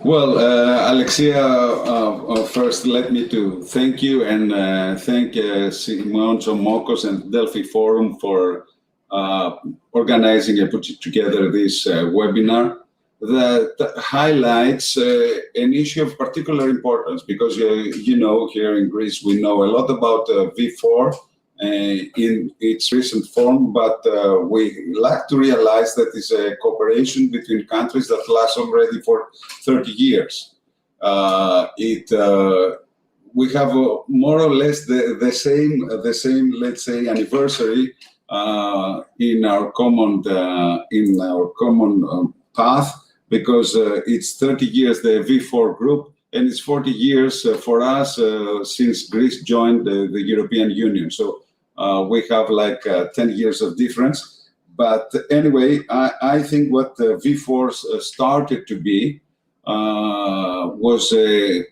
Well, Alexia, first let me to thank you and thank Simon Chomokos and Delphi Forum for organizing and putting together this webinar that highlights an issue of particular importance because, you know, here in Greece, we know a lot about V4 in its recent form, but we like to realize that it's a cooperation between countries that lasts already for 30 years. We have more or less the same, let's say, anniversary in our common path, because it's 30 years the V4 group, and it's 40 years for us since Greece joined the European Union. So we have like 10 years of difference. But anyway, I think what V4 started to be was a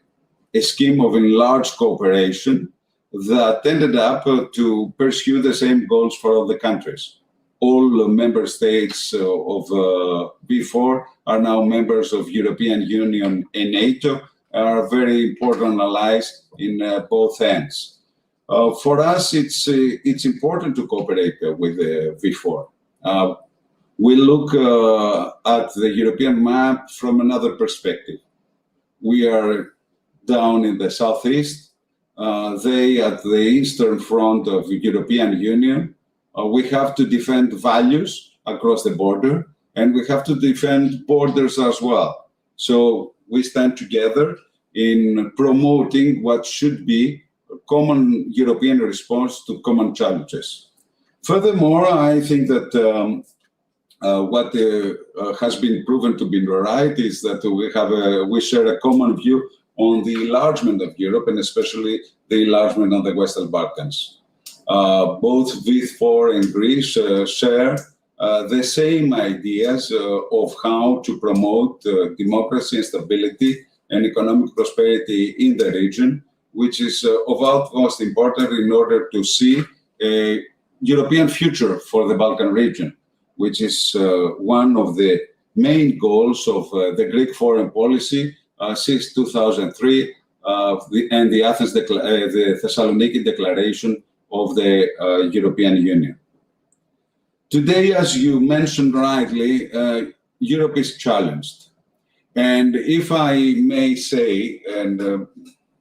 scheme of enlarged cooperation that ended up to pursue the same goals for all the countries. All member states of V4 are now members of European Union and NATO, are very important allies in both ends. For us, it's important to cooperate with V4. We look at the European map from another perspective. We are down in the southeast, they at the eastern front of the European Union. We have to defend values across the border, and we have to defend borders as well. So we stand together in promoting what should be a common European response to common challenges. Furthermore, I think that what has been proven to be right is that we share a common view on the enlargement of Europe, and especially the enlargement of the Western Balkans. Both V4 and Greece share the same ideas of how to promote democracy and stability and economic prosperity in the region, which is of utmost importance in order to see a European future for the Balkan region, which is one of the main goals of the Greek foreign policy since 2003 and the Thessaloniki Declaration of the European Union. Today, as you mentioned rightly, Europe is challenged. And if I may say, and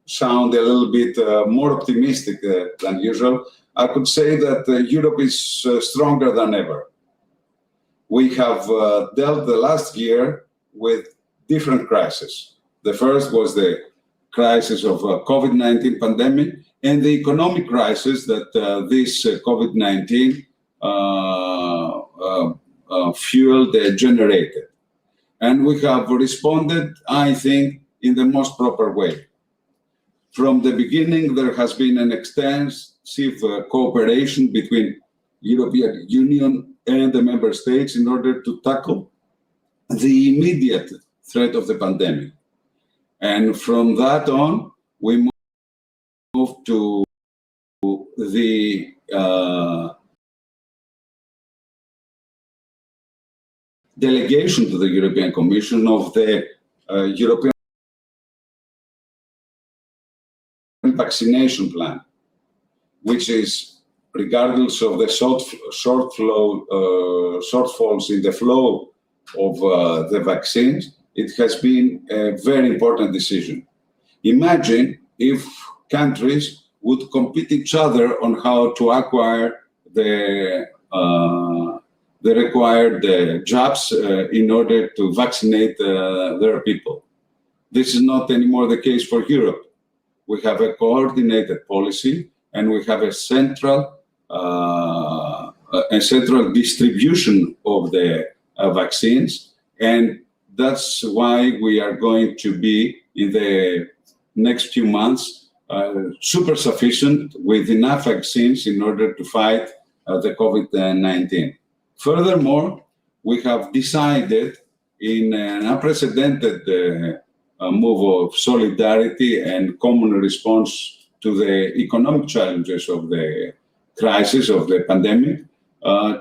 sound a little bit more optimistic than usual, I could say that Europe is stronger than ever. We have dealt the last year with different crises. The first was the crisis of COVID-19 pandemic and the economic crisis that this COVID-19 fueled and generated. And we have responded, I think, in the most proper way. From the beginning, there has been an extensive cooperation between European Union and the member states in order to tackle the immediate threat of the pandemic. And from that on, we moved to the delegation to the European Commission of the European vaccination plan, which is, regardless of the shortfalls in the flow of the vaccines, it has been a very important decision. Imagine if countries would compete each other on how to acquire the required jobs in order to vaccinate their people. This is not anymore the case for Europe. We have a coordinated policy, and we have a central distribution of the vaccines, and that's why we are going to be, in the next few months, super sufficient with enough vaccines in order to fight the COVID-19. Furthermore, we have decided, in an unprecedented move of solidarity and common response to the economic challenges of the crisis of the pandemic,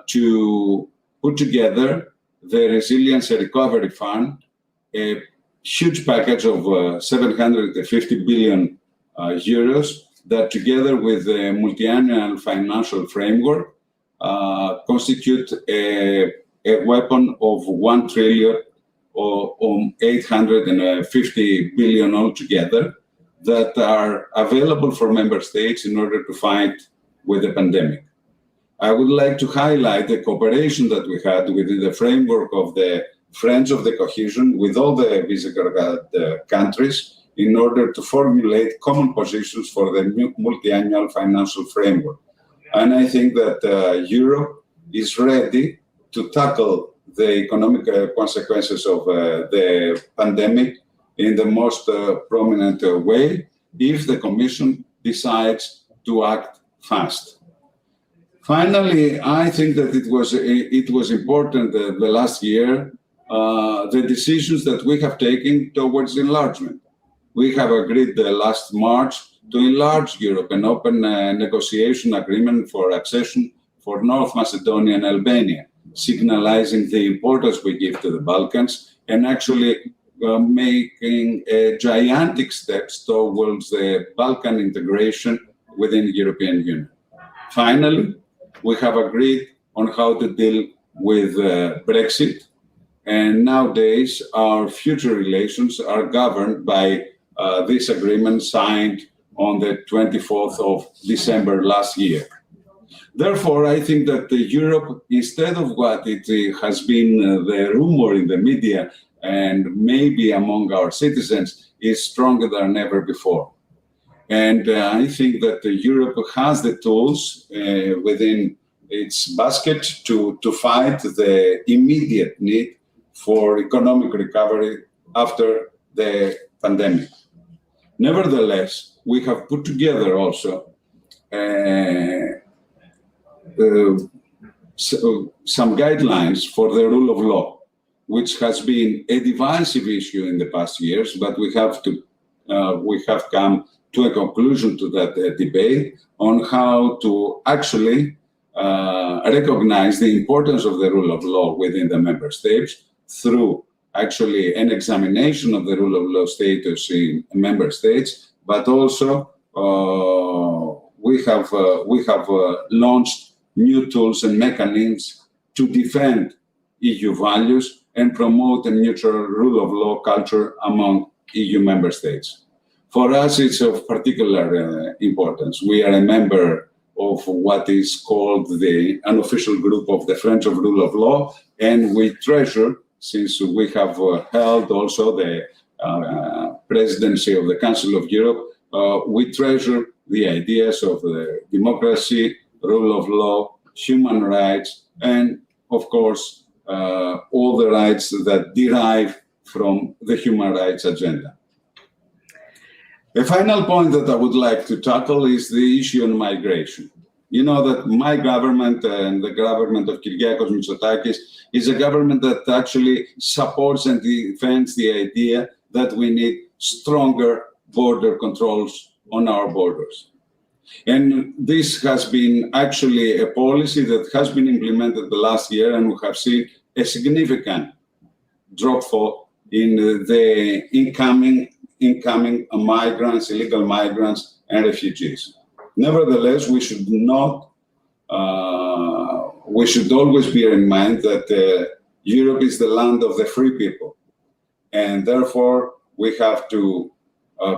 to put together the Resilience and Recovery Fund, a huge package of 750 billion euros that, together with the multi-annual financial framework, constitute a weapon of 1 trillion or 850 billion altogether that are available for member states in order to fight with the pandemic. I would like to highlight the cooperation that we had within the framework of the Friends of the Cohesion with all the Visegrad countries in order to formulate common positions for the multi-annual financial framework. And I think that Europe is ready to tackle the economic consequences of the pandemic in the most prominent way if the Commission decides to act fast. Finally, I think that it was important the last year, the decisions that we have taken towards enlargement. We have agreed last March to enlarge Europe and open a negotiation agreement for accession for North Macedonia and Albania, signalizing the importance we give to the Balkans and actually making gigantic steps towards the Balkan integration within the European Union. Finally, we have agreed on how to deal with Brexit, and nowadays our future relations are governed by this agreement signed on the 24th of December last year. Therefore, I think that Europe, instead of what it has been the rumor in the media and maybe among our citizens, is stronger than ever before. And I think that Europe has the tools within its basket to fight the immediate need for economic recovery after the pandemic. Nevertheless, we have put together also some guidelines for the rule of law, which has been a divisive issue in the past years, but we have come to a conclusion to that debate on how to actually recognize the importance of the rule of law within the member states through actually an examination of the rule of law status in member states, but also we have launched new tools and mechanisms to defend EU values and promote a mutual rule of law culture among EU member states. For us, it's of particular importance. We are a member of what is called the unofficial group of the Friends of Rule of Law, and we treasure, since we have held also the presidency of the Council of Europe, we treasure the ideas of democracy, rule of law, human rights, and of course, all the rights that derive from the human rights agenda. A final point that I would like to tackle is the issue on migration. You know that my government and the government of Kyriakos Mitsotakis is a government that actually supports and defends the idea that we need stronger border controls on our borders. And this has been actually a policy that has been implemented the last year, and we have seen a significant drop in the incoming migrants, illegal migrants, and refugees. Nevertheless, we should always bear in mind that Europe is the land of the free people, and therefore we have to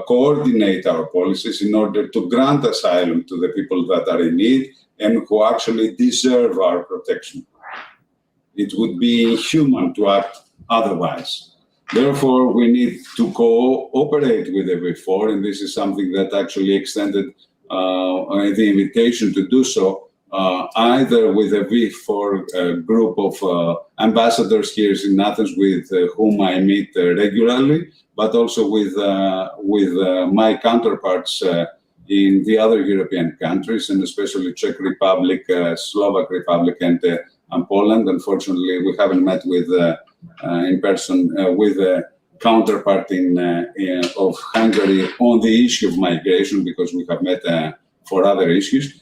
coordinate our policies in order to grant asylum to the people that are in need and who actually deserve our protection. It would be inhuman to act otherwise. Therefore, we need to cooperate with the V4, and this is something that actually extended the invitation to do so, either with a V4 group of ambassadors here in Athens with whom I meet regularly, but also with my counterparts in the other European countries, and especially Czech Republic, Slovak Republic, and Poland. Unfortunately, we haven't met with in person with a counterpart of Hungary on the issue of migration, because we have met for other issues.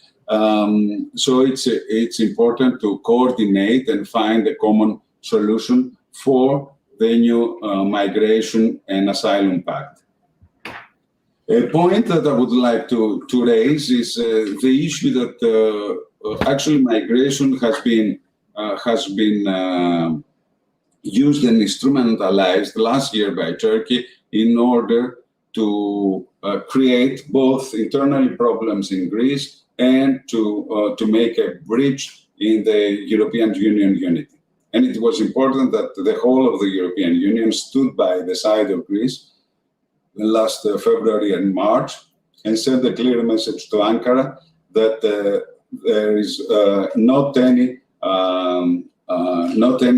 So it's important to coordinate and find a common solution for the new Migration and Asylum Pact. A point that I would like to raise is the issue that actually migration has been used and instrumentalized last year by Turkey in order to create both internally problems in Greece and to make a breach in the European Union unity. And it was important that the whole of the European Union stood by the side of Greece last February and March and sent a clear message to Ankara that there is not any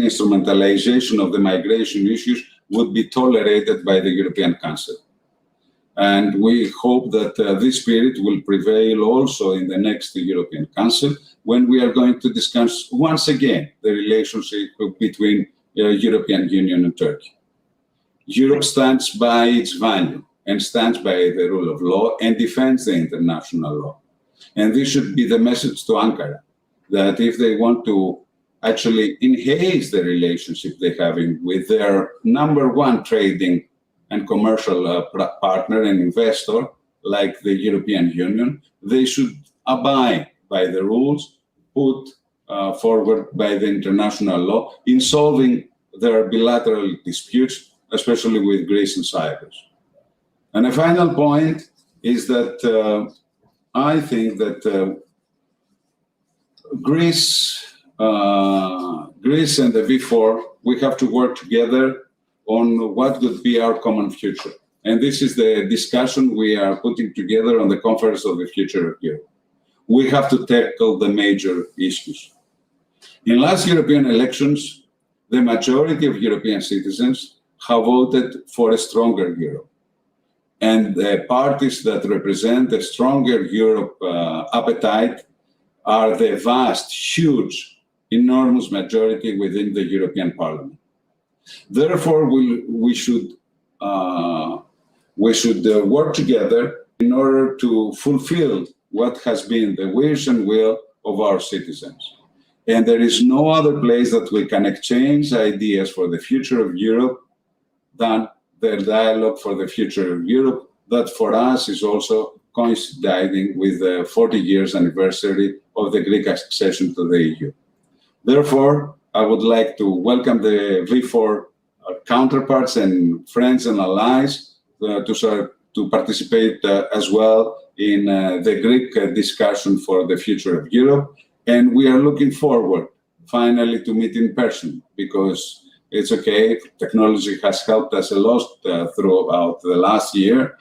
instrumentalization of the migration issues would be tolerated by the European Council. And we hope that this spirit will prevail also in the next European Council, when we are going to discuss once again the relationship between European Union and Turkey. Europe stands by its value and stands by the rule of law and defends the international law. And this should be the message to Ankara, that if they want to actually enhance the relationship they're having with their number one trading and commercial partner and investor, like the European Union, they should abide by the rules put forward by the international law in solving their bilateral disputes, especially with Greece and Cyprus. And a final point is that I think that Greece and the V4, we have to work together on what would be our common future. And this is the discussion we are putting together on the Conference of the Future of Europe. We have to tackle the major issues. In last European elections, the majority of European citizens have voted for a stronger Europe. And the parties that represent a stronger Europe appetite are the vast, huge, enormous majority within the European Parliament. Therefore, we should work together in order to fulfill what has been the wish and will of our citizens. And there is no other place that we can exchange ideas for the future of Europe than the dialogue for the future of Europe, that for us is also coinciding with the 40 years anniversary of the Greek accession to the EU. Therefore, I would like to welcome the V4 counterparts and friends and allies to participate as well in the Greek discussion for the future of Europe. And we are looking forward finally to meet in person, because it's okay, technology has helped us a lot throughout the last year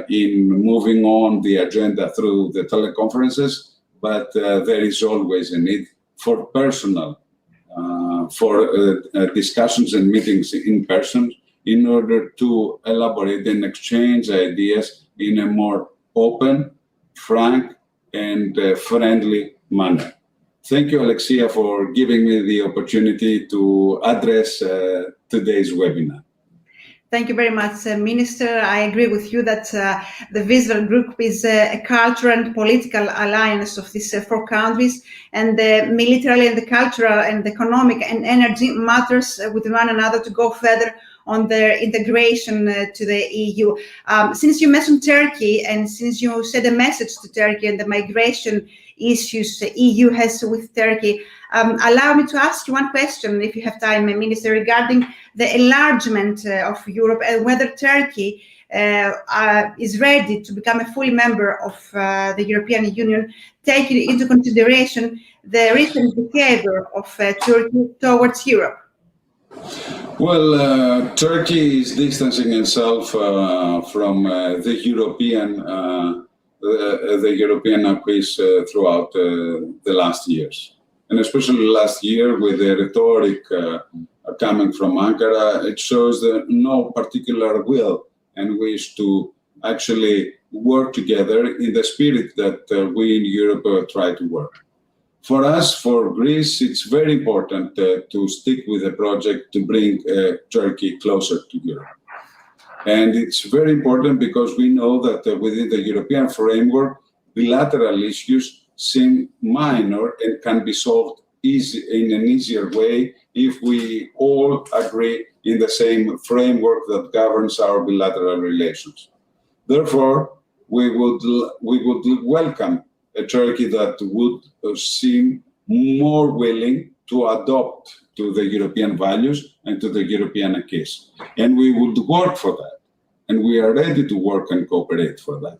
in moving on the agenda through the teleconferences, but there is always a need for personal discussions and meetings in person in order to elaborate and exchange ideas in a more open, frank, and friendly manner. Thank you, Alexia, for giving me the opportunity to address today's webinar. Thank you very much, Minister. I agree with you that the Visegrad Group is a cultural and political alliance of these four countries, and the military and the cultural and the economic and energy matters with one another to go further on their integration to the EU. Since you mentioned Turkey, and since you said a message to Turkey and the migration issues the EU has with Turkey, allow me to ask you one question, if you have time, Minister, regarding the enlargement of Europe and whether Turkey is ready to become a full member of the European Union, taking into consideration the recent behavior of Turkey towards Europe. Well, Turkey is distancing itself from the European acquis throughout the last years. And especially last year, with the rhetoric coming from Ankara, it shows no particular will and wish to actually work together in the spirit that we in Europe try to work. For us, for Greece, it's very important to stick with the project to bring Turkey closer to Europe. And it's very important because we know that within the European framework, bilateral issues seem minor and can be solved in an easier way if we all agree in the same framework that governs our bilateral relations. Therefore, we would welcome a Turkey that would seem more willing to adopt to the European values and to the European acquis. And we would work for that. And we are ready to work and cooperate for that.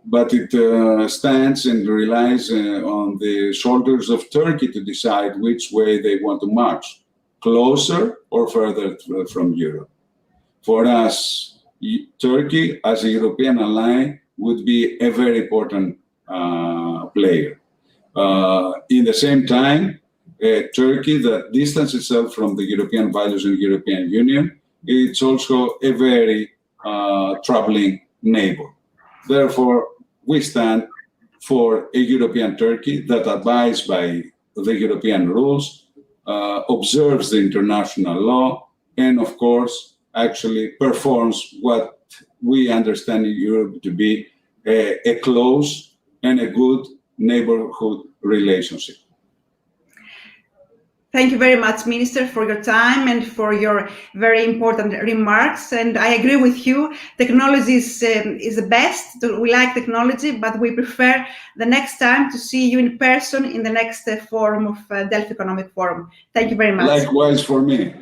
But it stands and relies on the shoulders of Turkey to decide which way they want to march, closer or further from Europe. For us, Turkey as a European ally would be a very important player. In the same time, Turkey that distances itself from the European values and European Union, it's also a very troubling neighbor. Therefore, we stand for a European Turkey that abides by the European rules, observes the international law, and of course, actually performs what we understand in Europe to be a close and a good neighborhood relationship. Thank you very much, Minister, for your time and for your very important remarks. And I agree with you. Technology is the best. We like technology, but we prefer the next time to see you in person in the next forum of Delphi Economic Forum. Thank you very much. Likewise for me.